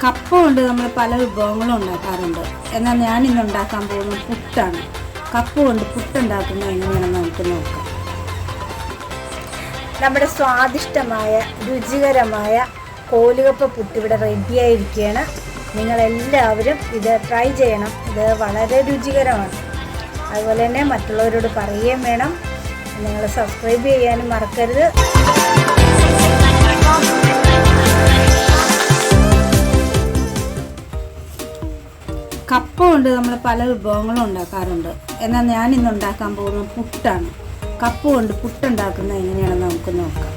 കപ്പ കൊണ്ട് നമ്മൾ പല വിഭവങ്ങളും ഉണ്ടാക്കാറുണ്ട്. എന്നാൽ ഞാൻ ഇന്ന് ഉണ്ടാക്കാൻ പോകുന്നത് പുട്ടാണ്. കപ്പ കൊണ്ട് പുട്ടുണ്ടാക്കുന്നത് എങ്ങനെയാണെന്ന് നമുക്ക് നോക്കാം. നമ്മുടെ സ്വാദിഷ്ടമായ രുചികരമായ കോലുകപ്പ പുട്ട് ഇവിടെ റെഡിയായിരിക്കുകയാണ്. നിങ്ങളെല്ലാവരും ഇത് ട്രൈ ചെയ്യണം. ഇത് വളരെ രുചികരമാണ്. അതുപോലെ തന്നെ മറ്റുള്ളവരോട് പറയുകയും വേണം. നിങ്ങൾ സബ്സ്ക്രൈബ് ചെയ്യാനും മറക്കരുത്. കപ്പ കൊണ്ട് നമ്മൾ പല വിഭവങ്ങളും ഉണ്ടാക്കാറുണ്ട്. എന്നാൽ ഞാൻ ഇന്ന് ഉണ്ടാക്കാൻ പോകുന്നത് പുട്ടാണ്. കപ്പ കൊണ്ട് പുട്ടുണ്ടാക്കുന്നത് എങ്ങനെയാണെന്ന് നമുക്ക് നോക്കാം.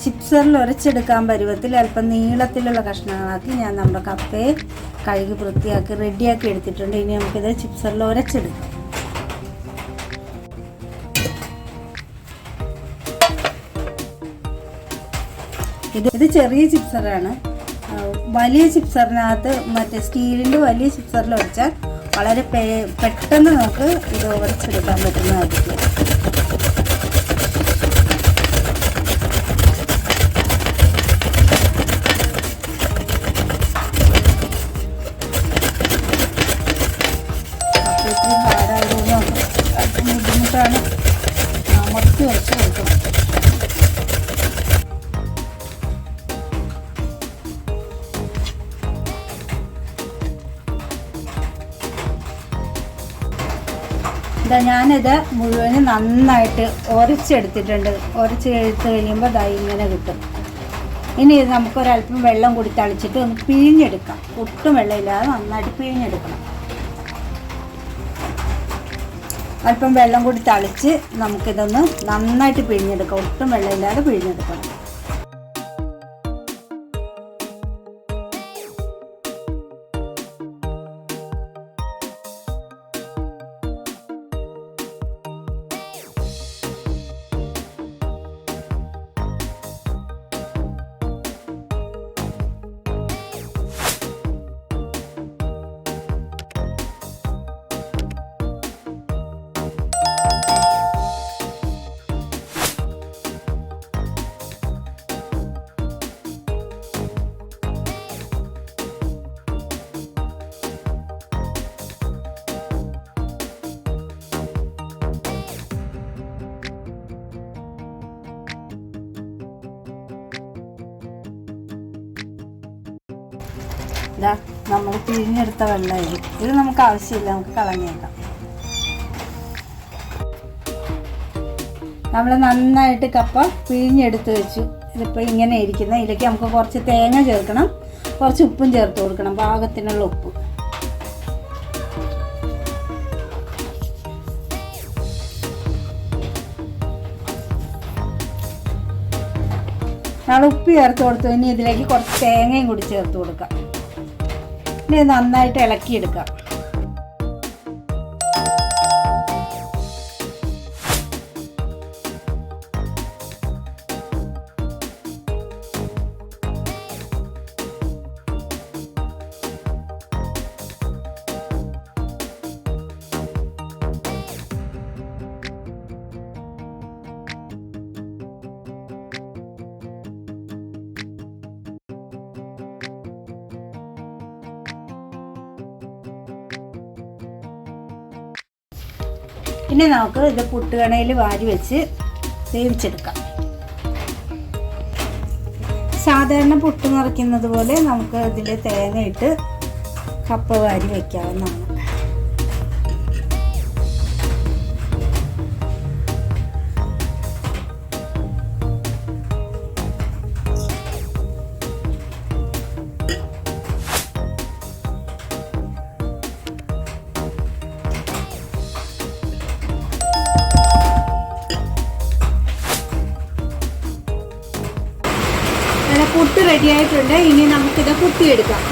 ചിപ്സറിൽ ഉരച്ചെടുക്കാൻ പരുവത്തിൽ അല്പം നീളത്തിലുള്ള കഷ്ണങ്ങളാക്കി ഞാൻ നമ്മുടെ കപ്പയെ കഴുകി വൃത്തിയാക്കി റെഡിയാക്കി എടുത്തിട്ടുണ്ട്. ഇനി നമുക്കിത് ചിപ്സറിൽ ഉരച്ചെടുക്കാം. ഇത് ചെറിയ ചിപ്സറാണ്. വലിയ ചിപ്സറിനകത്ത് മറ്റേ സ്റ്റീലിൻ്റെ വലിയ ചിപ്സറിൽ ഉരച്ചാൽ വളരെ പെട്ടെന്ന് നമുക്ക് ഇത് ഉരച്ചെടുക്കാൻ പറ്റുന്നതായിരിക്കും. ബുദ്ധിമുട്ടാണ്, അമർത്തി വെച്ച് കൊടുക്കണം. ഞാനിത് മുഴുവനും നന്നായിട്ട് ഉരച്ചെടുത്തിട്ടുണ്ട്. ഉരച്ചെടുത്ത് കഴിയുമ്പോൾ ഇങ്ങനെ കിട്ടും. ഇനി ഇത് നമുക്കൊരല്പം വെള്ളം കൂടി തളിച്ചിട്ട് ഒന്ന് പിഴിഞ്ഞെടുക്കാം. ഒട്ടും വെള്ളമില്ലാതെ നന്നായിട്ട് പിഴിഞ്ഞെടുക്കണം. അല്പം വെള്ളം കൂടി തളിച്ച് നമുക്കിതൊന്ന് നന്നായിട്ട് പിഴിഞ്ഞെടുക്കാം. ഒട്ടും വെള്ളമില്ലാതെ പിഴിഞ്ഞെടുക്കണം. ഇതാ നമ്മൾ പിഴിഞ്ഞെടുത്ത വെള്ളം ഇത് നമുക്ക് ആവശ്യമില്ല, നമുക്ക് കളഞ്ഞേക്കാം. നമ്മൾ നന്നായിട്ട് കപ്പ പിഴിഞ്ഞെടുത്ത് വെച്ചു. ഇതിപ്പോൾ ഇങ്ങനെ ഇരിക്കുന്ന ഇതിലേക്ക് നമുക്ക് കുറച്ച് തേങ്ങ ചേർക്കണം, കുറച്ച് ഉപ്പും ചേർത്ത് കൊടുക്കണം, പാകത്തിനുള്ള ഉപ്പ്. നമ്മൾ ഉപ്പ് ചേർത്ത് കൊടുത്തു. ഇനി ഇതിലേക്ക് കുറച്ച് തേങ്ങയും കൂടി ചേർത്ത് കൊടുക്കാം. ഇനി നന്നായിട്ട് ഇളക്കിയെടുക്കാം. ഇനി നമുക്ക് ഇത് പുട്ടുകണയിൽ വാരി വെച്ച് വേവിച്ചെടുക്കാം. സാധാരണ പുട്ട് നിറയ്ക്കുന്നത് പോലെ നമുക്ക് ഇതിൽ തേങ്ങ ഇട്ട് കപ്പ വാരി വയ്ക്കാവുന്നതാണ്. റെഡി ആയിട്ടുണ്ട്. ഇനി നമുക്കിത് കുത്തിയെടുക്കാം.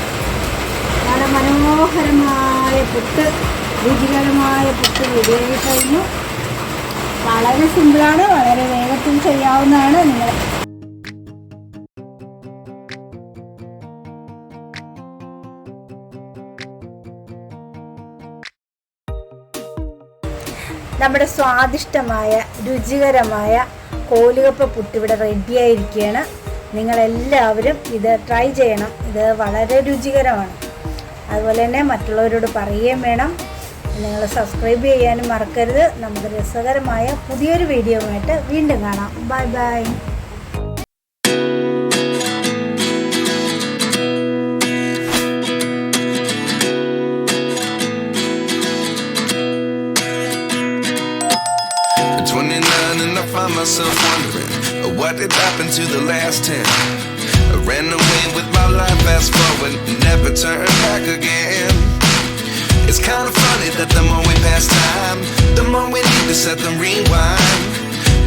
വളരെ മനോഹരമായ പുട്ട്, രുചികരമായ പുട്ട് റെഡിയായി കഴിഞ്ഞു. വളരെ സിമ്പിളാണ്, വളരെ വേഗത്തിൽ ചെയ്യാവുന്നതാണ്. നിങ്ങൾ നമ്മുടെ സ്വാദിഷ്ടമായ രുചികരമായ കോലുകപ്പ പുട്ടിവിടെ റെഡിയായിരിക്കുകയാണ്. നിങ്ങളെല്ലാവരും ഇത് ട്രൈ ചെയ്യണം. ഇത് വളരെ രുചികരമാണ്. അതുപോലെ തന്നെ മറ്റുള്ളവരോട് പറയുകയും വേണം. നിങ്ങൾ സബ്സ്ക്രൈബ് ചെയ്യാനും മറക്കരുത്. നമുക്ക് രസകരമായ പുതിയൊരു വീഡിയോയുമായിട്ട് വീണ്ടും കാണാം. Bye bye. And I find myself wondering what did happen to the last 10. I ran away with my life, fast forward, never turn back again. It's kind of funny that the more we pass time, the more we need to set the rewind.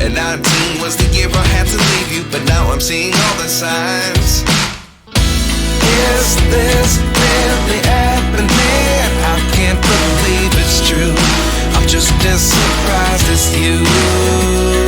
And 19 was the year I had to leave you, but now I'm seeing all the signs. Is this really happening? I can't believe it's true. I'm just as surprised as you.